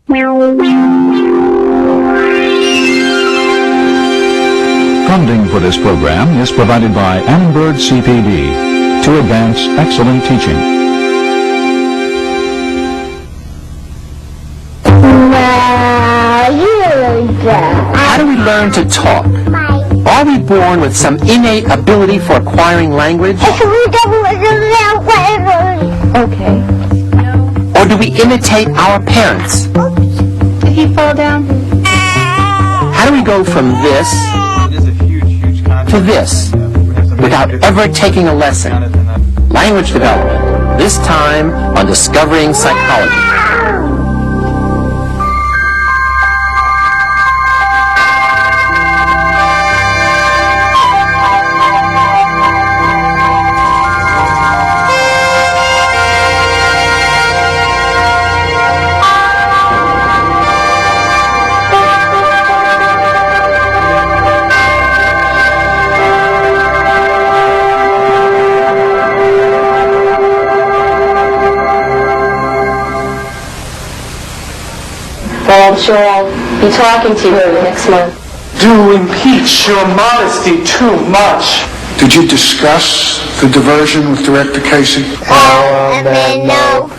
Funding for this program is provided by Annenberg CPD to advance excellent teaching. How do we learn to talk? Are we born with some innate ability for acquiring language? Okay. Or do we imitate our parents? Did he fall down? How do we go from this to this without ever taking a lesson? Language development, this time on Discovering Psychology. Well, I'm sure I'll be talking to you next month. Do impeach your modesty too much. Did you discuss the diversion with Director Casey? No.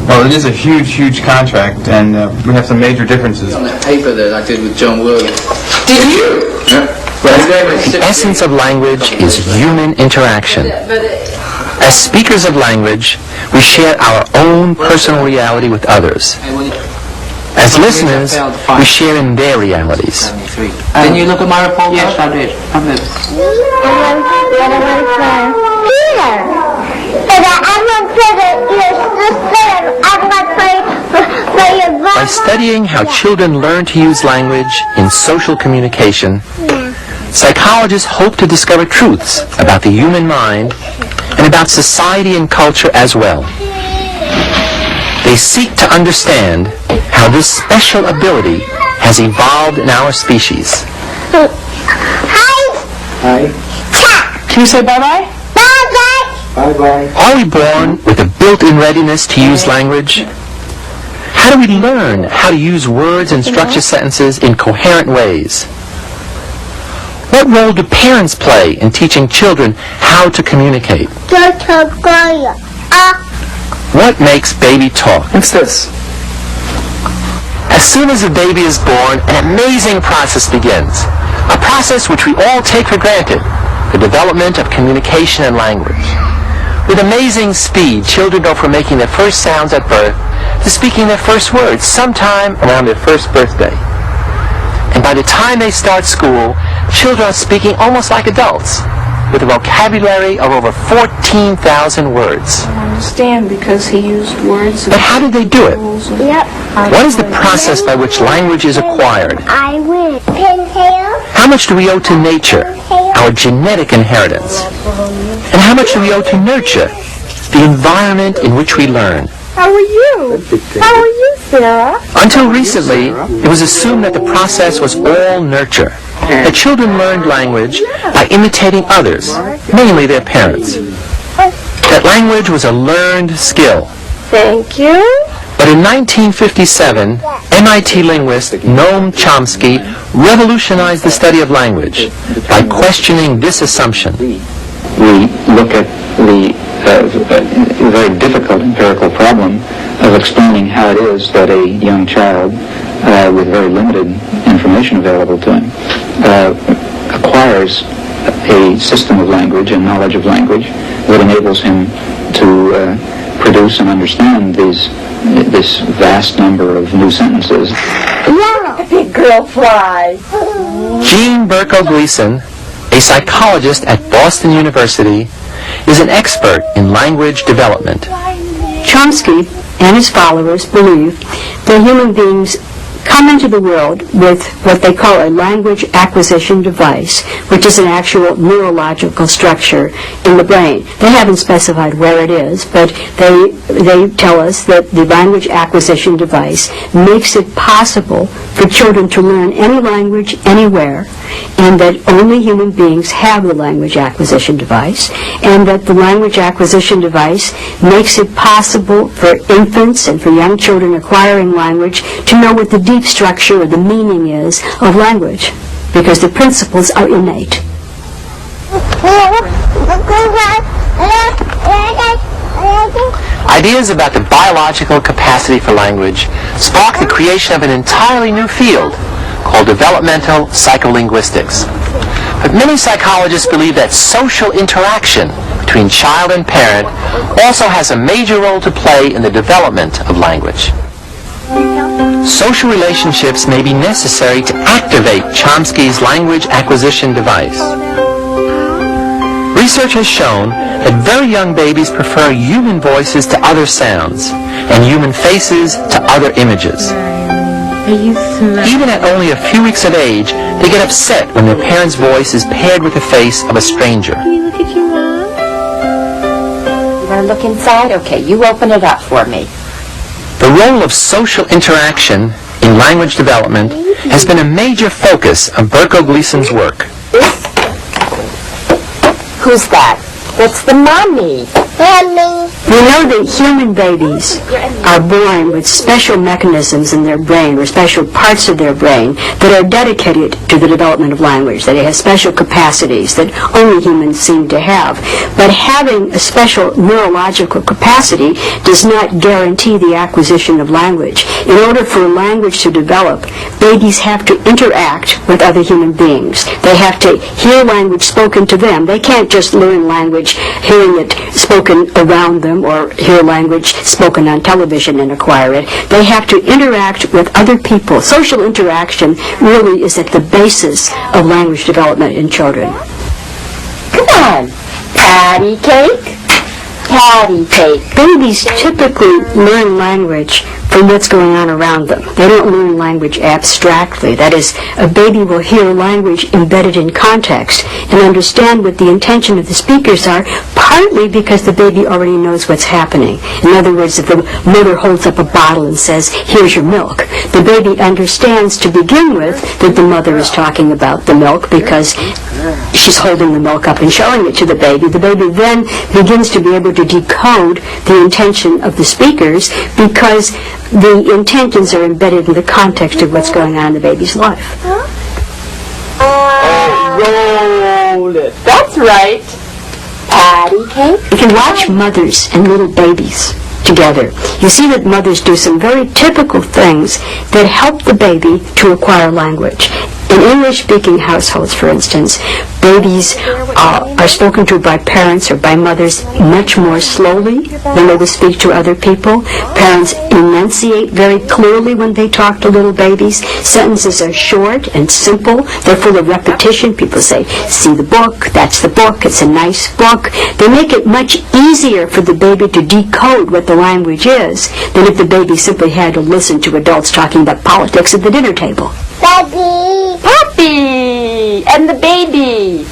Well, it is a huge contract, and we have some major differences. On that paper that I did with John Williams. Did you? Yeah. The essence of language is human interaction. As speakers of language, we share our own personal reality with others. As listeners, we share in their realities. Didn't you look at my report? Yes, I did. By studying how children learn to use language in social communication, psychologists hope to discover truths about the human mind and about society and culture as well. They seek to understand how this special ability has evolved in our species. Hi. Can you say bye-bye? Bye-bye. Are we born with a built-in readiness to use language? How do we learn how to use words and structure sentences in coherent ways? What role do parents play in teaching children how to communicate? What makes baby talk? What's this? As soon as a baby is born, an amazing process begins. A process which we all take for granted, the development of communication and language. With amazing speed, children go from making their first sounds at birth to speaking their first words sometime around their first birthday. And by the time they start school, children are speaking almost like adults, with a vocabulary of over 14,000 words. I understand because he used words. But how did they do it? Yep. What is the process by which language is acquired? I win. Pintail. How much do we owe to nature, our genetic inheritance? And how much do we owe to nurture, the environment in which we learn? How are you? How are you, Sarah? Until recently, it was assumed that the process was all nurture. That children learned language by imitating others, mainly their parents. That language was a learned skill. Thank you. But in 1957, MIT linguist Noam Chomsky revolutionized the study of language by questioning this assumption. We look at the very difficult empirical problem of explaining how it is that a young child with very limited information available to him acquires a system of language and knowledge of language that enables him to produce and understand this vast number of new sentences. Yeah, big girl flies. Jean Berko Gleason, a psychologist at Boston University, is an expert in language development. Chomsky and his followers believe that human beings come into the world with what they call a language acquisition device, which is an actual neurological structure in the brain. They haven't specified where it is, but they tell us that the language acquisition device makes it possible for children to learn any language anywhere and that only human beings have the language acquisition device, and that the language acquisition device makes it possible for infants and for young children acquiring language to know what the deep structure or the meaning is of language, because the principles are innate. Ideas about the biological capacity for language sparked the creation of an entirely new field called developmental psycholinguistics. But many psychologists believe that social interaction between child and parent also has a major role to play in the development of language. Social relationships may be necessary to activate Chomsky's language acquisition device. Research has shown that very young babies prefer human voices to other sounds and human faces to other images. Even at only a few weeks of age, they get upset when their parent's voice is paired with the face of a stranger. You want to look inside? Okay, you open it up for me. The role of social interaction in language development has been a major focus of Berko Gleason's work. Who's that? That's the mommy. Mommy. We know that human babies are born with special mechanisms in their brain, or special parts of their brain, that are dedicated to the development of language, that they have special capacities that only humans seem to have. But having a special neurological capacity does not guarantee the acquisition of language. In order for language to develop, babies have to interact with other human beings. They have to hear language spoken to them. They can't just learn language hearing it spoken around them or hear language spoken on television and acquire it. They have to interact with other people. Social interaction really is at the basis of language development in children. Come on. Patty cake. Patty cake. Babies typically learn language from what's going on around them. They don't learn language abstractly. That is, a baby will hear language embedded in context and understand what the intention of the speakers are, partly because the baby already knows what's happening. In other words, if the mother holds up a bottle and says, "Here's your milk," the baby understands to begin with that the mother is talking about the milk because she's holding the milk up and showing it to the baby. The baby then begins to be able to decode the intention of the speakers because the intentions are embedded in the context of what's going on in the baby's life. Roll it. That's right. Patty cake. If you watch mothers and little babies together, you see that mothers do some very typical things that help the baby to acquire language. In English-speaking households, for instance, babies are spoken to by parents or by mothers much more slowly than they would speak to other people. Parents enunciate very clearly when they talk to little babies. Sentences are short and simple. They're full of repetition. People say, "See the book, that's the book, it's a nice book." They make it much easier for the baby to decode what the language is than if the baby simply had to listen to adults talking about politics at the dinner table. Daddy. Papi. And the baby.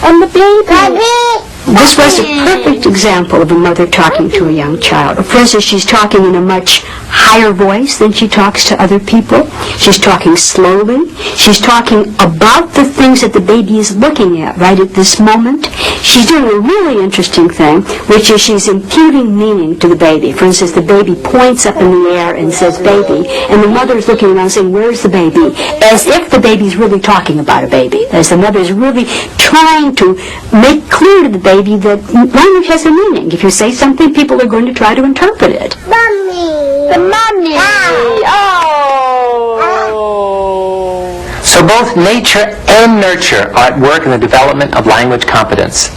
And the baby. Daddy. This was a perfect example of a mother talking to a young child. For instance, she's talking in a much higher voice than she talks to other people. She's talking slowly. She's talking about the things that the baby is looking at right at this moment. She's doing a really interesting thing, which is she's imputing meaning to the baby. For instance, the baby points up in the air and says baby, and the mother is looking around saying, "Where's the baby?" As if the baby's really talking about a baby. As the mother is really trying to make clear to the baby that language has a meaning. If you say something, people are going to try to interpret it. Mommy. The mommy. Oh. So both nature and nurture are at work in the development of language competence.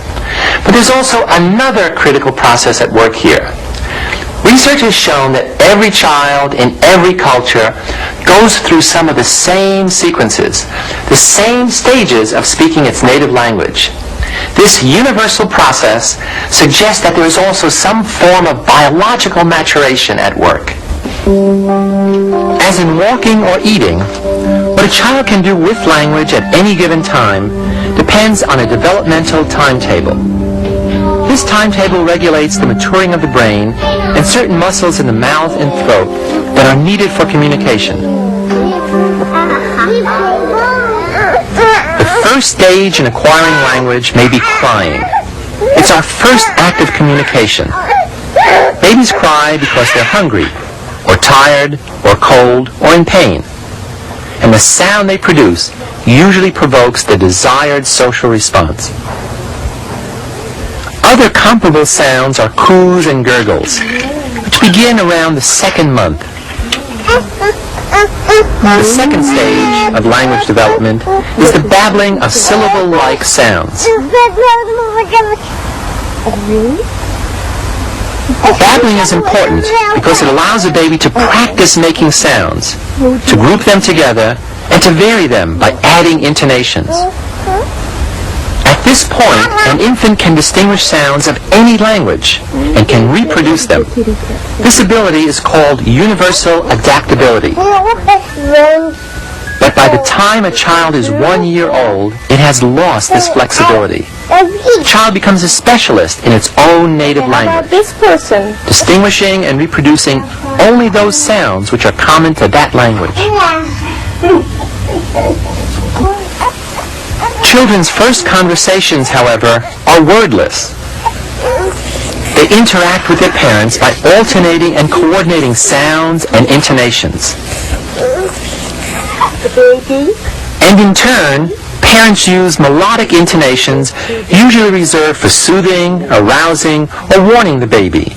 But there's also another critical process at work here. Research has shown that every child in every culture goes through some of the same sequences, the same stages of speaking its native language. This universal process suggests that there is also some form of biological maturation at work. As in walking or eating, what a child can do with language at any given time depends on a developmental timetable. This timetable regulates the maturing of the brain and certain muscles in the mouth and throat that are needed for communication. The first stage in acquiring language may be crying. It's our first act of communication. Babies cry because they're hungry, or tired, or cold, or in pain. And the sound they produce usually provokes the desired social response. Other comparable sounds are coos and gurgles, which begin around the second month. The second stage of language development is the babbling of syllable-like sounds. Babbling is important because it allows a baby to practice making sounds, to group them together, and to vary them by adding intonations. At this point, an infant can distinguish sounds of any language and can reproduce them. This ability is called universal adaptability. But by the time a child is 1 year old, it has lost this flexibility. The child becomes a specialist in its own native language, distinguishing and reproducing only those sounds which are common to that language. Children's first conversations, however, are wordless. They interact with their parents by alternating and coordinating sounds and intonations. And in turn, parents use melodic intonations usually reserved for soothing, arousing, or warning the baby.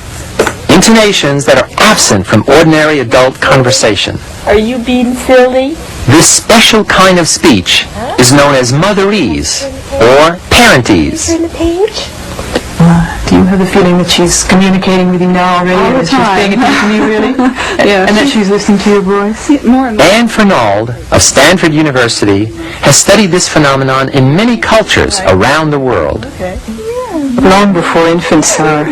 Intonations that are absent from ordinary adult conversation. Are you being silly? This special kind of speech is known as motherese or parentese. Do you have the feeling that she's communicating with you now already? All the that she's paying time. attention to you, really? Yeah. And that she's listening to your voice? More and more. Anne Fernald of Stanford University has studied this phenomenon in many cultures around the world. Long before infants are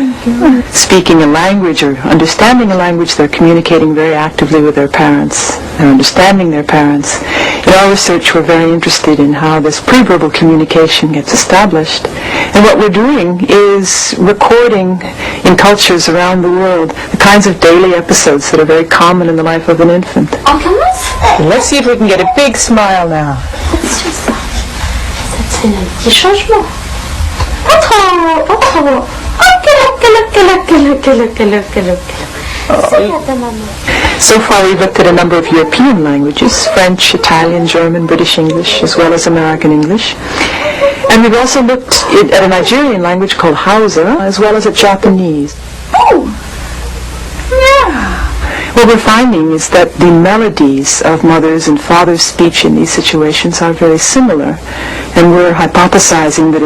speaking a language or understanding a language, they're communicating very actively with their parents. They're understanding their parents. In our research, we're very interested in how this pre-verbal communication gets established. And what we're doing is recording in cultures around the world the kinds of daily episodes that are very common in the life of an infant. Let's see if we can get a big smile now. So far we've looked at a number of European languages, French, Italian, German, British English, as well as American English. And we've also looked at a Nigerian language called Hausa, as well as a Japanese. What we're finding is that the melodies of mother's and father's speech in these situations are very similar. And we're hypothesizing that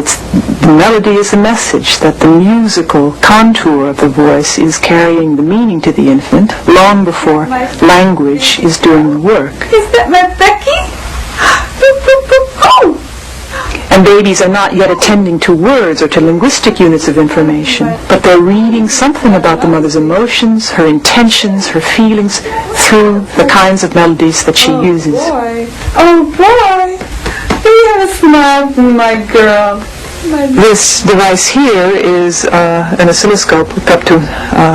the melody is the message, that the musical contour of the voice is carrying the meaning to the infant long before language is doing the work. Is that my Becky? Oh! And babies are not yet attending to words or to linguistic units of information, but they're reading something about the mother's emotions, her intentions, her feelings, through the kinds of melodies that she uses. Oh boy! You have a smile for my girl. This device here is an oscilloscope hooked up to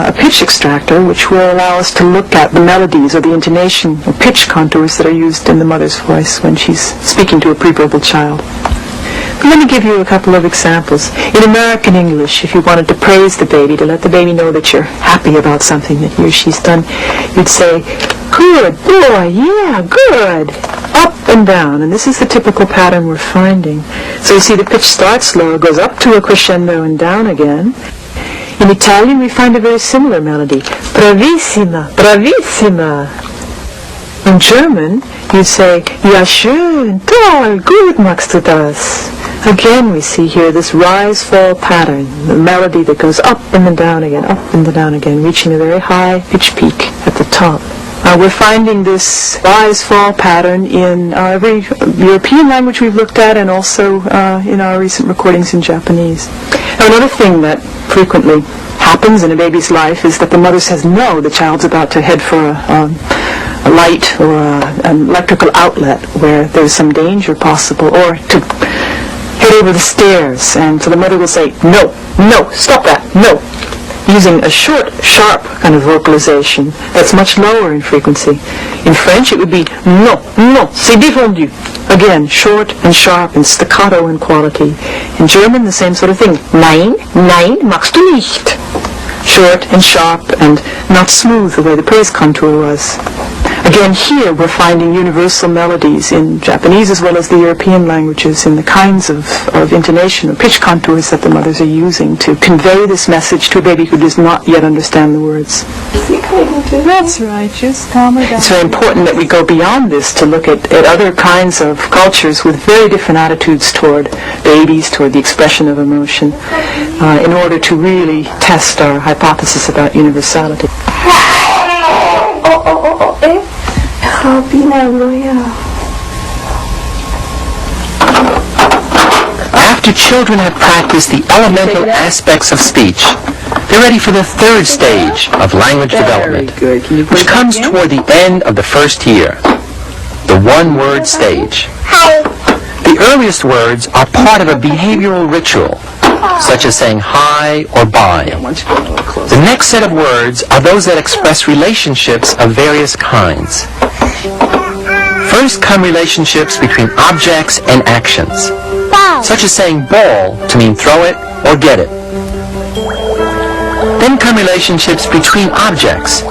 a pitch extractor, which will allow us to look at the melodies or the intonation or pitch contours that are used in the mother's voice when she's speaking to a pre-verbal child. Let me give you a couple of examples. In American English, if you wanted to praise the baby, to let the baby know that you're happy about something that he or she's done, you'd say, "Good boy, yeah, good," up and down. And this is the typical pattern we're finding. So you see the pitch starts low, goes up to a crescendo and down again. In Italian, we find a very similar melody. Bravissima, bravissima. In German, you say, "Ja, schön, toll, gut machst du das." Again, we see here this rise-fall pattern, the melody that goes up and then down again, up and then down again, reaching a very high pitch peak at the top. We're finding this rise-fall pattern in every European language we've looked at, and also in our recent recordings in Japanese. Now, another thing that frequently happens in a baby's life is that the mother says no, the child's about to head for a light or an electrical outlet where there's some danger possible, or to head over the stairs, and so the mother will say, "No, no, stop that, no." using a short, sharp kind of vocalization that's much lower in frequency. In French, it would be non, non, c'est défendu. Again, short and sharp and staccato in quality. In German, the same sort of thing. Nein, nein, machst du nicht. Short and sharp and not smooth the way the praise contour was. Again, here we're finding universal melodies in Japanese as well as the European languages in the kinds of intonation or pitch contours that the mothers are using to convey this message to a baby who does not yet understand the words. That's right, just calm her down. It's very important that we go beyond this to look at other kinds of cultures with very different attitudes toward babies, toward the expression of emotion, in order to really test our hypothesis about universality. After children have practiced the elemental aspects of speech, they're ready for the third stage of language development, which comes toward the end of the first year, the one-word stage. The earliest words are part of a behavioral ritual, such as saying hi or bye. The next set of words are those that express relationships of various kinds. First come relationships between objects and actions, such as saying ball to mean throw it or get it. Then come relationships between objects,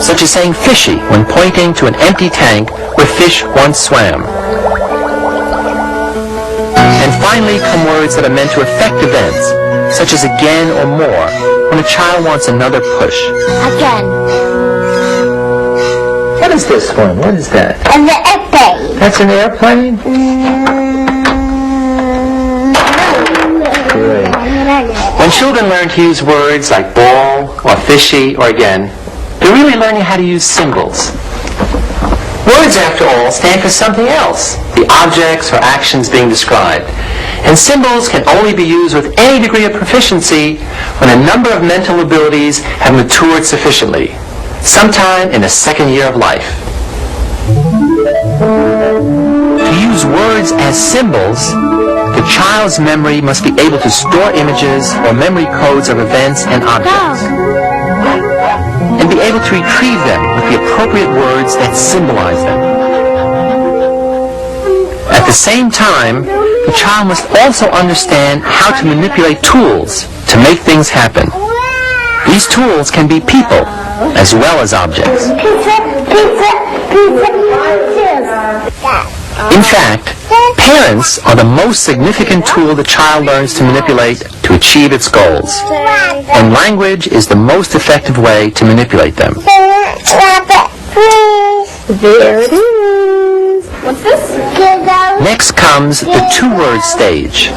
such as saying fishy when pointing to an empty tank where fish once swam. And finally come words that are meant to affect events, such as again or more, when a child wants another push. Again. What is this one? What is that? An airplane. That's an airplane? Great. When children learn to use words like ball or fishy or again, they're really learning how to use symbols. Words, after all, stand for something else, the objects or actions being described. And symbols can only be used with any degree of proficiency when a number of mental abilities have matured sufficiently, sometime in the second year of life. To use words as symbols, the child's memory must be able to store images or memory codes of events and objects, and be able to retrieve them with the appropriate words that symbolize them. At the same time, the child must also understand how to manipulate tools to make things happen. These tools can be people as well as objects. In fact, parents are the most significant tool the child learns to manipulate to achieve its goals. And language is the most effective way to manipulate them. There it is. What's this? Next comes the two-word stage.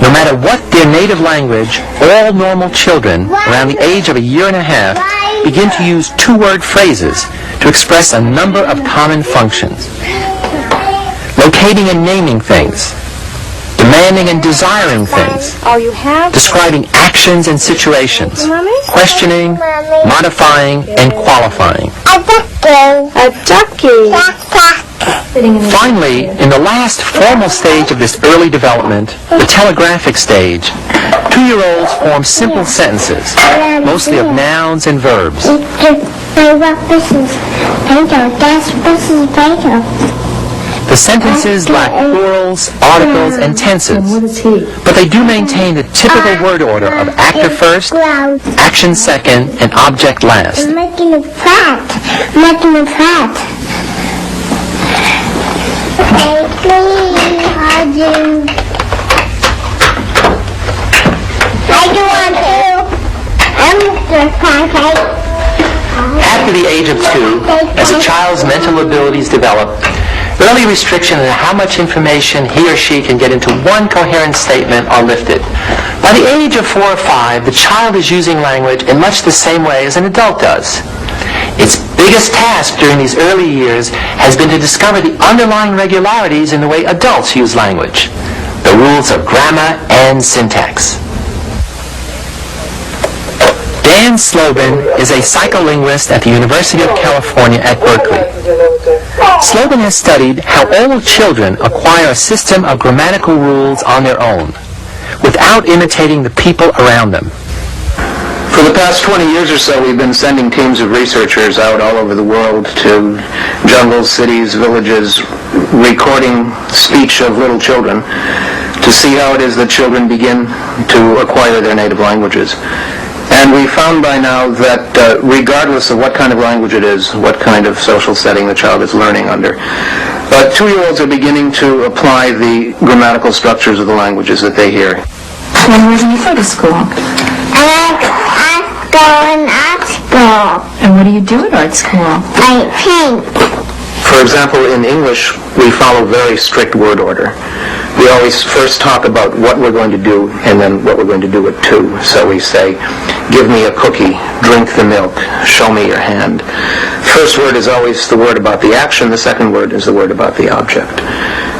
No matter what their native language, all normal children around the age of a year and a half begin to use two-word phrases to express a number of common functions. Locating and naming things, demanding and desiring things, describing actions and situations, questioning, modifying, and qualifying. A ducky. Finally, in the last formal stage of this early development, the telegraphic stage, 2-year-olds form simple sentences, mostly of nouns and verbs. The sentences lack plurals, articles, and tenses, but they do maintain the typical word order of actor first, action second, and object last. I'm making a plat. Making a plat. Take me, I do. I do want to. I'm the pancake. After the age of 2, as a child's mental abilities develop, early restrictions on how much information he or she can get into one coherent statement are lifted. By the age of 4 or 5, the child is using language in much the same way as an adult does. Its biggest task during these early years has been to discover the underlying regularities in the way adults use language, the rules of grammar and syntax. Dan Slobin is a psycholinguist at the University of California at Berkeley. Slobin has studied how all children acquire a system of grammatical rules on their own, without imitating the people around them. For the past 20 years or so, we've been sending teams of researchers out all over the world to jungles, cities, villages, recording speech of little children to see how it is that children begin to acquire their native languages. And we found by now that regardless of what kind of language it is, what kind of social setting the child is learning under, 2-year-olds are beginning to apply the grammatical structures of the languages that they hear. When do you go to school? I go in art school. And what do you do at art school? I paint. For example, in English, we follow very strict word order. We always first talk about what we're going to do and then what we're going to do it to. So we say, give me a cookie, drink the milk, show me your hand. First word is always the word about the action. The second word is the word about the object.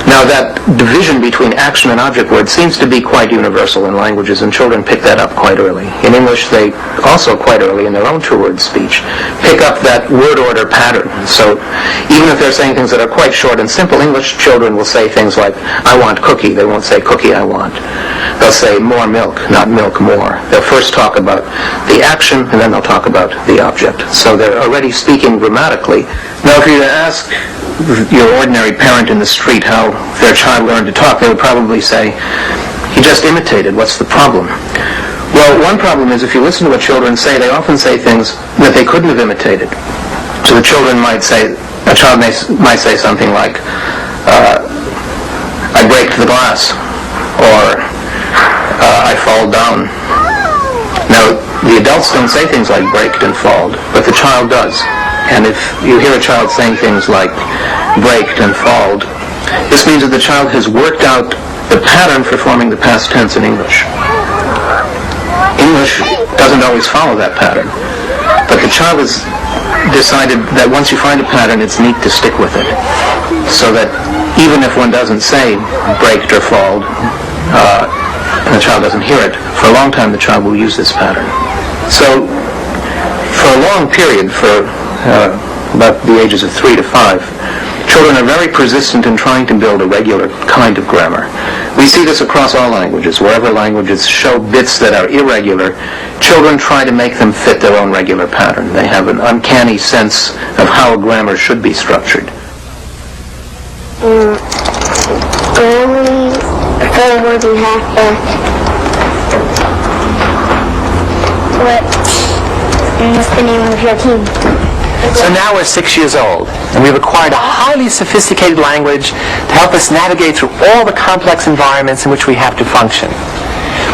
Now that division between action and object word seems to be quite universal in languages, and children pick that up quite early. In English, they also quite early in their own 2-word speech pick up that word order pattern. So even if they're saying things that are quite short and simple, English children will say things like, I want cookie. They won't say cookie, I want. They'll say more milk, not milk, more. They'll first talk about the action, and then they'll talk about the object. So they're already speaking grammatically. Now if you ask your ordinary parent in the street how their child learned to talk, they would probably say, he just imitated, what's the problem? Well, one problem is if you listen to what children say, they often say things that they couldn't have imitated. So the children might say, a child might say something like, I break the glass, or I fall down. Now, the adults don't say things like breaked and falled, but the child does. And if you hear a child saying things like breaked and falled, this means that the child has worked out the pattern for forming the past tense in English. English doesn't always follow that pattern, but the child has decided that once you find a pattern, it's neat to stick with it. So that even if one doesn't say breaked or falled, and the child doesn't hear it, for a long time the child will use this pattern. So for a long period, for about the ages of 3 to 5, children are very persistent in trying to build a regular kind of grammar. We see this across all languages. Wherever languages show bits that are irregular, children try to make them fit their own regular pattern. They have an uncanny sense of how a grammar should be structured. Grammar, forward and halfback. What's the name of your team? So now we're 6 years old, and we've acquired a highly sophisticated language to help us navigate through all the complex environments in which we have to function.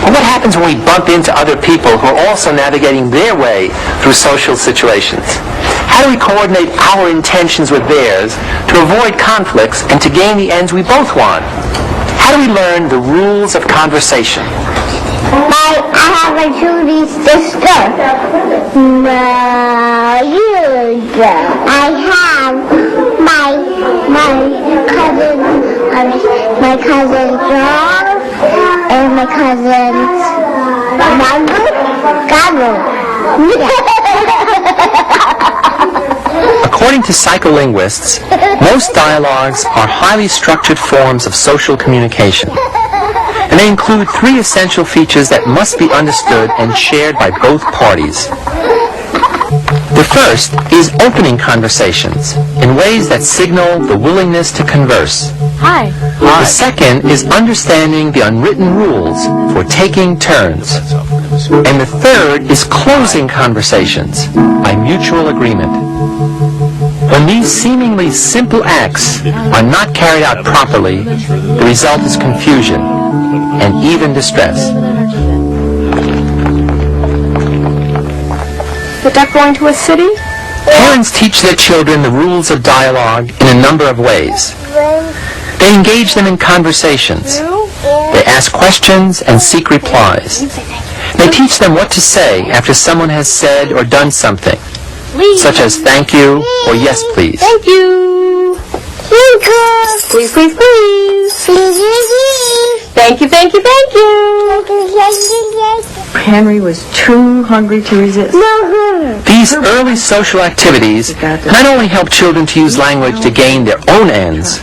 But what happens when we bump into other people who are also navigating their way through social situations? How do we coordinate our intentions with theirs to avoid conflicts and to gain the ends we both want? How do we learn the rules of conversation? I have a Judy sister. I have my cousin John and my cousins According to psycholinguists, most dialogues are highly structured forms of social communication. And they include 3 essential features that must be understood and shared by both parties. The first is opening conversations in ways that signal the willingness to converse. Hi. The second is understanding the unwritten rules for taking turns. And the third is closing conversations by mutual agreement. When these seemingly simple acts are not carried out properly, the result is confusion and even distress. But not going to a city? Parents teach their children the rules of dialogue in a number of ways. They engage them in conversations. They ask questions and seek replies. They teach them what to say after someone has said or done something, such as thank you or yes please. Thank you. Thank you. Please, please, please. Thank you, thank you, thank you. Henry was too hungry to resist. These early social activities not only help children to use language to gain their own ends,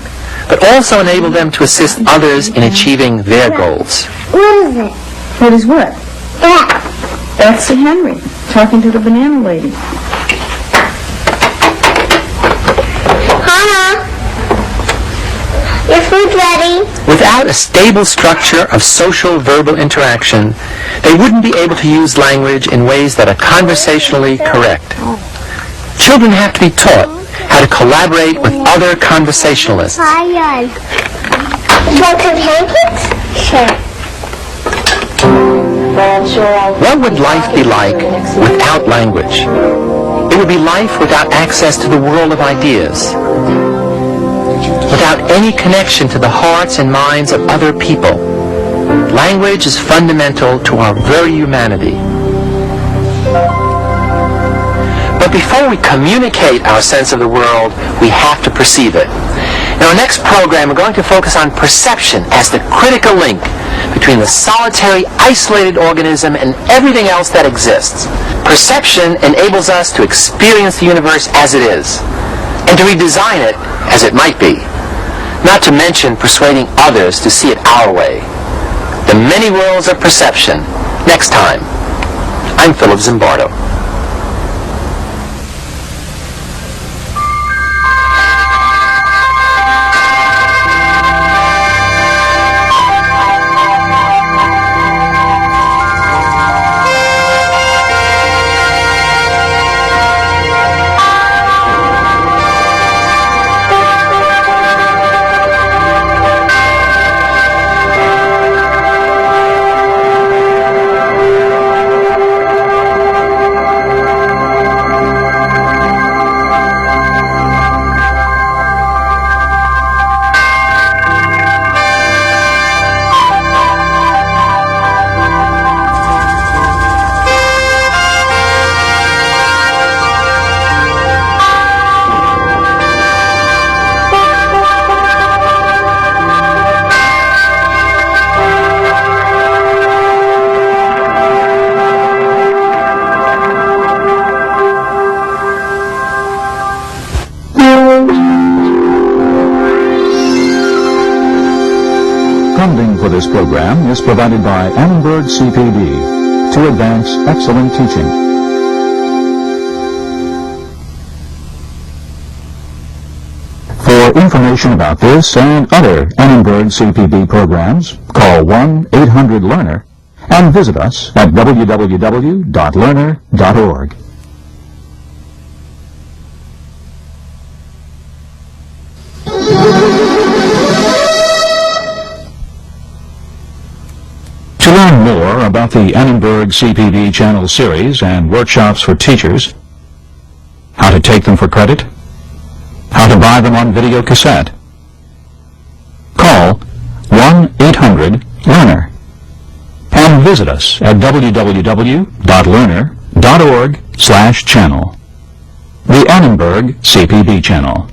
but also enable them to assist others in achieving their goals. What is it? What is what? That. That's Henry talking to the banana lady. Hannah, your food's ready. Without a stable structure of social verbal interaction, they wouldn't be able to use language in ways that are conversationally correct. Children have to be taught how to collaborate with other conversationalists. You want some pancakes? Sure. What would life be like without language? It would be life without access to the world of ideas, without any connection to the hearts and minds of other people. Language is fundamental to our very humanity. But before we communicate our sense of the world, we have to perceive it. In our next program, we're going to focus on perception as the critical link between the solitary, isolated organism and everything else that exists. Perception enables us to experience the universe as it is, and to redesign it as it might be, not to mention persuading others to see it our way. The many worlds of perception. Next time. I'm Philip Zimbardo. Funding for this program is provided by Annenberg CPD to advance excellent teaching. For information about this and other Annenberg CPD programs, call 1-800-LEARNER and visit us at www.learner.org. To learn more about the Annenberg CPD channel series and workshops for teachers, how to take them for credit, how to buy them on video cassette, call 1-800-LEARNER and visit us at www.learner.org/channel. The Annenberg CPD channel.